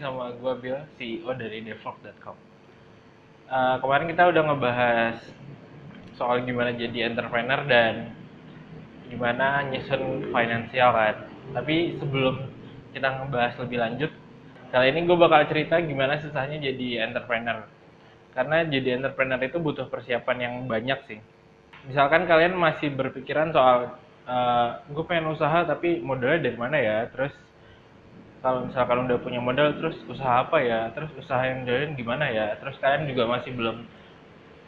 sama gue Bill, CEO dari devlog.com. Kemarin kita udah ngebahas soal gimana jadi entrepreneur dan gimana nyusun finansial kan. Tapi sebelum kita ngebahas lebih lanjut, kali ini gue bakal cerita gimana susahnya jadi entrepreneur. Karena jadi entrepreneur itu butuh persiapan yang banyak sih. Misalkan kalian masih berpikiran soal gue pengen usaha tapi modalnya dari mana ya, terus kalau misalkan udah punya modal terus usaha apa ya, terus usaha yang jalanin gimana ya, terus kalian juga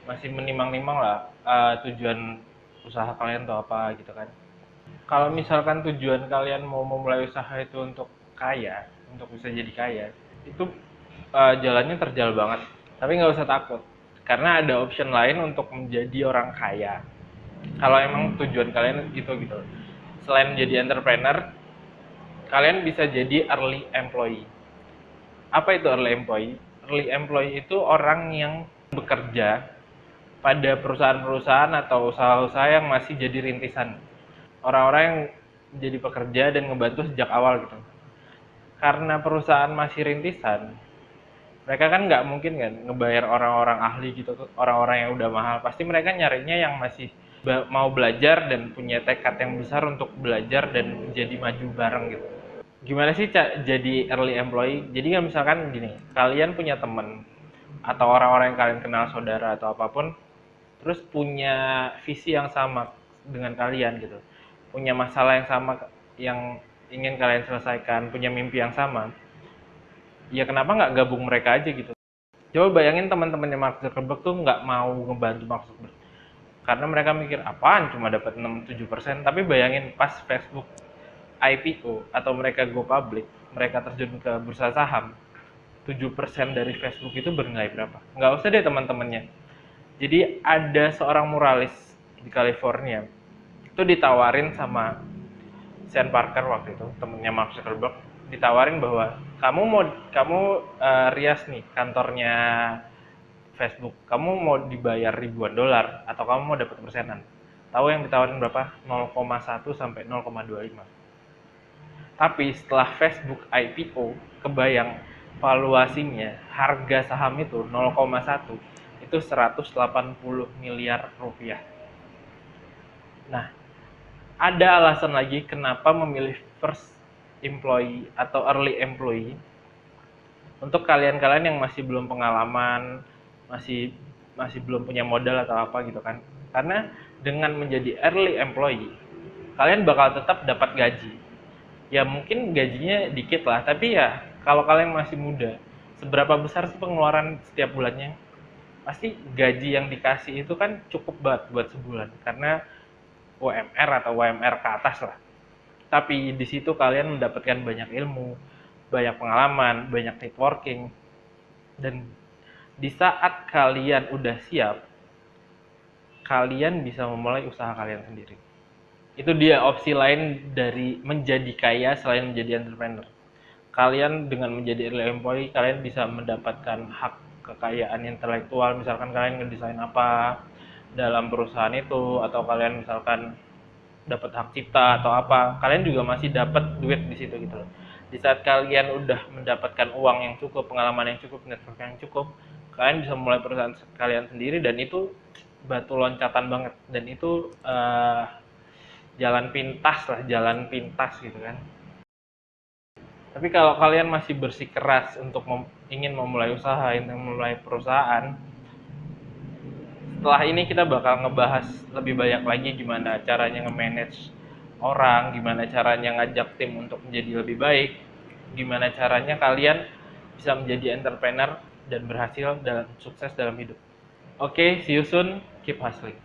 masih menimang-nimang lah tujuan usaha kalian tuh apa gitu kan. Kalau misalkan tujuan kalian mau memulai usaha itu untuk kaya, untuk bisa jadi kaya, itu jalannya terjal banget. Tapi nggak usah takut, karena ada option lain untuk menjadi orang kaya. Kalau emang tujuan kalian itu gitu. Selain jadi entrepreneur, kalian bisa jadi early employee. Apa itu early employee? Early employee itu orang yang bekerja pada perusahaan-perusahaan atau usaha-usaha yang masih jadi rintisan. Orang-orang yang jadi pekerja dan ngebantu sejak awal gitu. Karena perusahaan masih rintisan, mereka kan nggak mungkin kan ngebayar orang-orang ahli gitu, orang-orang yang udah mahal. Pasti mereka nyarinya yang masih mau belajar dan punya tekad yang besar untuk belajar dan jadi maju bareng gitu. Gimana sih jadi early employee? Jadi kan misalkan gini, kalian punya temen atau orang-orang yang kalian kenal, saudara atau apapun, terus punya visi yang sama dengan kalian gitu, punya masalah yang sama yang ingin kalian selesaikan, punya mimpi yang sama, ya kenapa nggak gabung mereka aja gitu. Coba bayangin teman-temannya Mark Zuckerberg tuh nggak mau ngebantu Mark Zuckerberg karena mereka mikir apaan cuma dapat 6-7%. Tapi bayangin pas Facebook IPO atau mereka go public, mereka terjun ke bursa saham, 7% dari Facebook itu bernilai berapa? Nggak usah deh teman-temannya. Jadi ada seorang muralis di California, itu ditawarin sama Sean Parker waktu itu, temennya Mark Zuckerberg, ditawarin bahwa kamu rias nih kantornya Facebook, kamu mau dibayar ribuan dolar atau kamu mau dapat persenan. Tahu yang ditawarin berapa? 0,1 sampai 0,25. Tapi setelah Facebook IPO, kebayang valuasinya, harga saham itu 0,1 itu 180 miliar rupiah. Nah, ada alasan lagi kenapa memilih first employee atau early employee untuk kalian-kalian yang masih belum pengalaman, masih masih belum punya modal atau apa gitu kan. Karena dengan menjadi early employee, kalian bakal tetap dapat gaji. Ya mungkin gajinya dikit lah, tapi ya kalau kalian masih muda, seberapa besar sih pengeluaran setiap bulannya? Pasti gaji yang dikasih itu kan cukup banget buat sebulan, karena UMR atau UMR ke atas lah. Tapi di situ kalian mendapatkan banyak ilmu, banyak pengalaman, banyak networking, dan di saat kalian udah siap, kalian bisa memulai usaha kalian sendiri. Itu dia opsi lain dari menjadi kaya selain menjadi entrepreneur. Kalian dengan menjadi early employee, kalian bisa mendapatkan hak kekayaan intelektual, misalkan kalian ngedesain apa dalam perusahaan itu, atau kalian misalkan dapat hak cipta atau apa, kalian juga masih dapat duit di situ gitu loh. Di saat kalian udah mendapatkan uang yang cukup, pengalaman yang cukup, network yang cukup, kalian bisa mulai perusahaan kalian sendiri, dan itu batu loncatan banget, dan itu jalan pintas gitu kan. Tapi kalau kalian masih bersikeras untuk ingin memulai usaha, ingin memulai perusahaan, setelah ini kita bakal ngebahas lebih banyak lagi gimana caranya nge-manage orang, gimana caranya ngajak tim untuk menjadi lebih baik, gimana caranya kalian bisa menjadi entrepreneur dan berhasil dan sukses dalam hidup. Oke, see you soon, keep hustling.